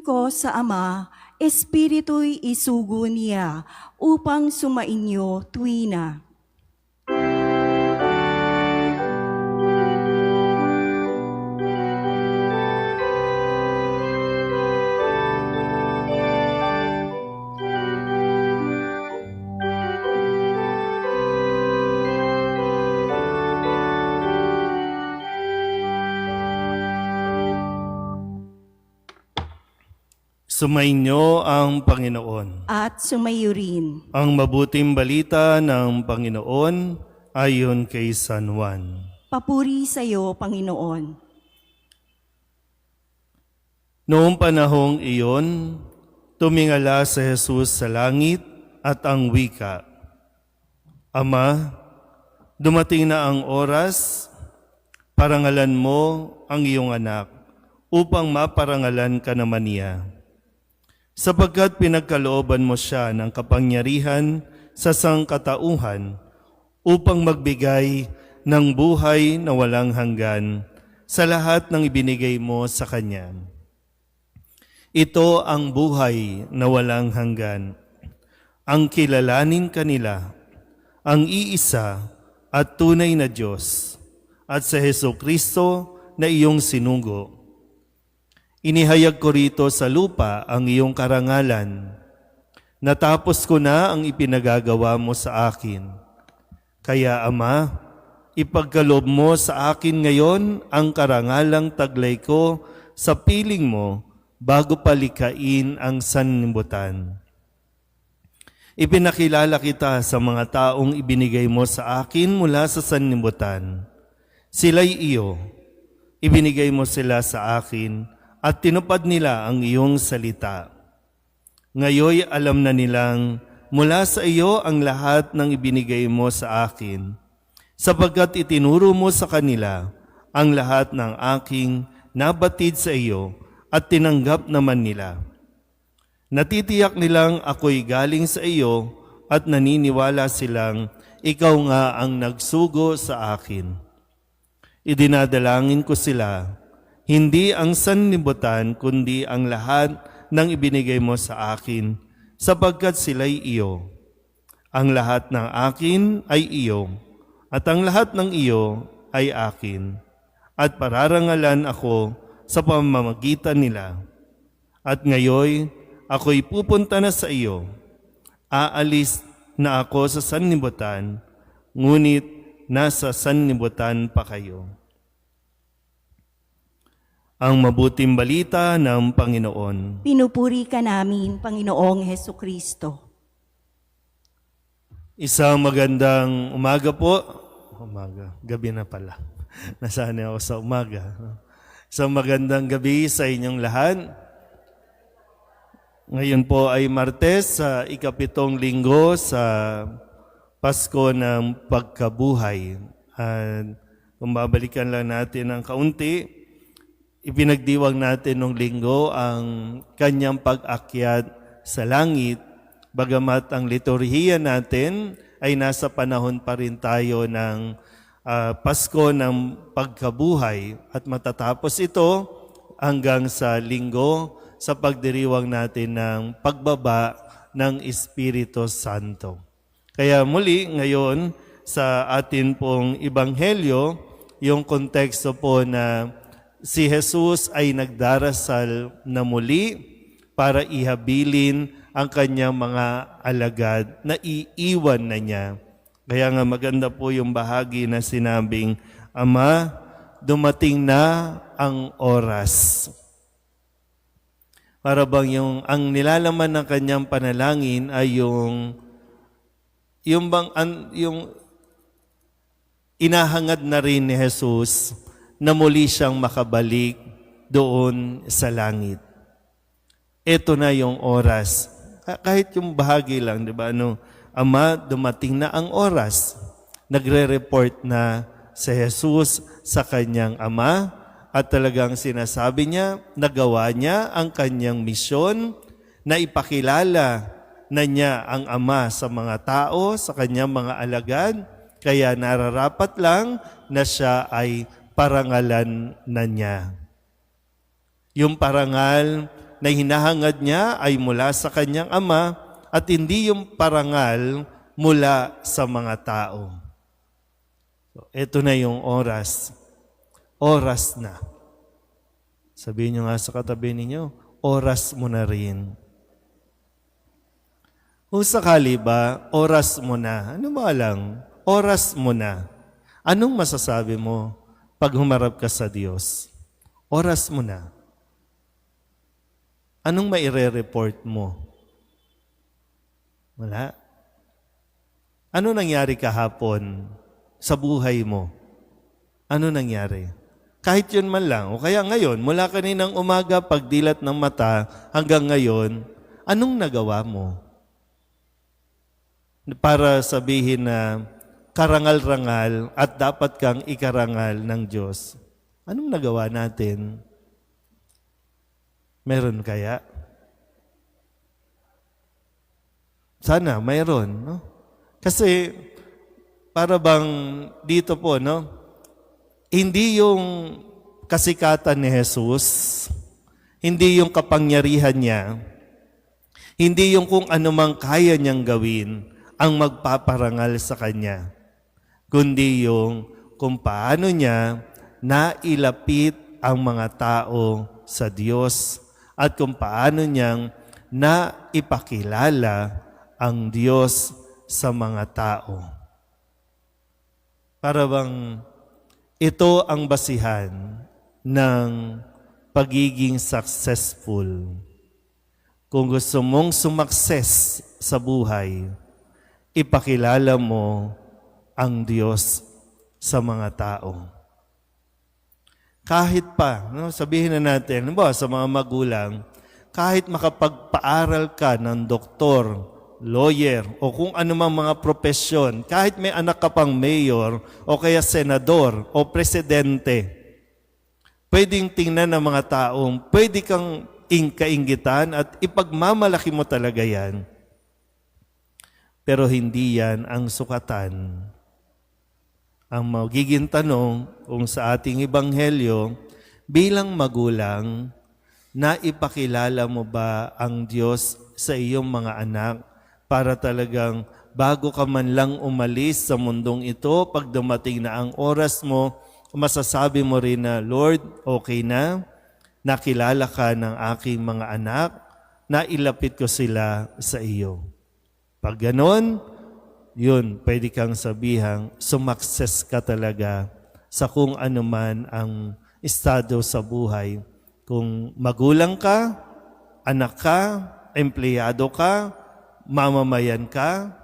ko sa Ama, Espiritu'y isugo niya upang sumainyo tuwina. Sumainyo ang Panginoon. At sumayo rin. Ang mabuting balita ng Panginoon ayon kay San Juan. Papuri sa iyo, Panginoon. Noong panahong iyon, tumingala si Jesus sa langit at ang wika, Ama, dumating na ang oras, parangalan mo ang iyong anak upang maparangalan ka naman niya. Sapagkat pinagkalooban mo siya ng kapangyarihan sa sangkatauhan upang magbigay ng buhay na walang hanggan sa lahat ng ibinigay mo sa Kanya. Ito ang buhay na walang hanggan, ang kilalanin kanila, ang iisa at tunay na Diyos, at sa Hesukristo na iyong sinugo. Inihayag ko rito sa lupa ang iyong karangalan. Natapos ko na ang ipinagagawa mo sa akin. Kaya, Ama, ipagkaloob mo sa akin ngayon ang karangalang taglay ko sa piling mo bago palikain ang sanlibutan. Ipinakilala kita sa mga taong ibinigay mo sa akin mula sa sanlibutan. Sila'y iyo. Ibinigay mo sila sa akin at tinupad nila ang iyong salita. Ngayoy alam na nilang mula sa iyo ang lahat ng ibinigay mo sa akin, sapagkat itinuro mo sa kanila ang lahat ng aking nabatid sa iyo at tinanggap naman nila. Natitiyak nilang ako'y galing sa iyo at naniniwala silang ikaw nga ang nagsugo sa akin. Idinadalangin ko sila, hindi ang sanlibutan kundi ang lahat ng ibinigay mo sa akin, sapagkat sila'y iyo. Ang lahat ng akin ay iyo, at ang lahat ng iyo ay akin. At pararangalan ako sa pamamagitan nila. At ngayoy, ako'y pupunta na sa iyo. Aalis na ako sa sanlibutan, ngunit nasa sanlibutan pa kayo. Ang mabuting balita ng Panginoon. Pinupuri ka namin, Panginoong Hesukristo. Isang magandang umaga po. Gabi na pala. Nasanay ako sa umaga. Isang magandang gabi sa inyong lahat. Ngayon po ay Martes, sa ikapitong linggo sa Pasko ng Pagkabuhay. At kung babalikan lang natin ng kaunti, ipinagdiwang natin nung linggo ang kanyang pag-akyat sa langit, bagamat ang liturhiya natin ay nasa panahon pa rin tayo ng Pasko ng Pagkabuhay at matatapos ito hanggang sa linggo sa pagdiriwang natin ng pagbaba ng Espiritu Santo. Kaya muli ngayon sa atin pong Ebanghelyo, yung konteksto po na si Jesus ay nagdarasal na muli para ihabilin ang kanyang mga alagad na iiwan na niya. Kaya nga maganda po yung bahagi na sinabing, Ama, dumating na ang oras. Para bang ang nilalaman ng kanyang panalangin ay yung inahangad na rin ni Jesus na muli siyang makabalik doon sa langit. Ito na yung oras. Kahit yung bahagi lang, di ba? Ama, dumating na ang oras. Nagre-report na si Jesus sa kanyang ama at talagang sinasabi niya, nagawa niya ang kanyang misyon na ipakilala na niya ang ama sa mga tao, sa kanyang mga alagad, kaya nararapat lang na siya ay parangalan na niya. Yung parangal na hinahangad niya ay mula sa kanyang Ama at hindi yung parangal mula sa mga tao. So, ito na yung oras. Oras na. Sabihin niyo nga sa katabi ninyo, oras mo na rin. Kung sakali ba, oras mo na. Ano ba lang? Oras mo na. Anong masasabi mo pag humarap ka sa Diyos? Oras mo na. Anong maire-report mo? Wala. Ano nangyari kahapon sa buhay mo? Ano nangyari? Kahit yun man lang, o kaya ngayon, mula kaninang umaga, pagdilat ng mata, hanggang ngayon, anong nagawa mo? Para sabihin na karangal-rangal at dapat kang ikarangal ng Diyos. Anong nagawa natin? Meron kaya? Sana, mayroon. No? Kasi, para bang dito po, no? Hindi yung kasikatan ni Jesus, hindi yung kapangyarihan niya, hindi yung kung ano mang kaya niyang gawin ang magpaparangal sa Kanya, kundi yung kung paano niya nailapit ang mga tao sa Diyos at kung paano niyang naipakilala ang Diyos sa mga tao. Para bang ito ang basihan ng pagiging successful. Kung gusto mong sumakses sa buhay, ipakilala mo ang Diyos sa mga tao. Kahit pa, no, sabihin na natin, sa mga magulang, kahit makapagpaaral ka ng doktor, lawyer, o kung anumang mga profesyon, kahit may anak ka pang mayor, o kaya senador, o presidente, pwedeng tingnan ng mga taong, pwede kang kainggitan at ipagmamalaki mo talaga yan. Pero hindi yan ang sukatan. Ang magiging tanong kung sa ating ebanghelyo, bilang magulang, naipakilala mo ba ang Diyos sa iyong mga anak para talagang bago ka man lang umalis sa mundong ito, pag dumating na ang oras mo, masasabi mo rin na, Lord, okay na, nakilala ka ng aking mga anak, nailapit ko sila sa iyo. Pag ganon, yun, pwede kang sabihang sumakses ka talaga sa kung ano man ang estado sa buhay. Kung magulang ka, anak ka, empleyado ka, mamamayan ka,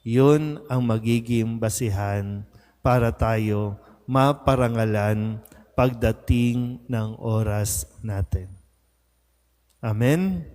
yun ang magiging basihan para tayo maparangalan pagdating ng oras natin. Amen?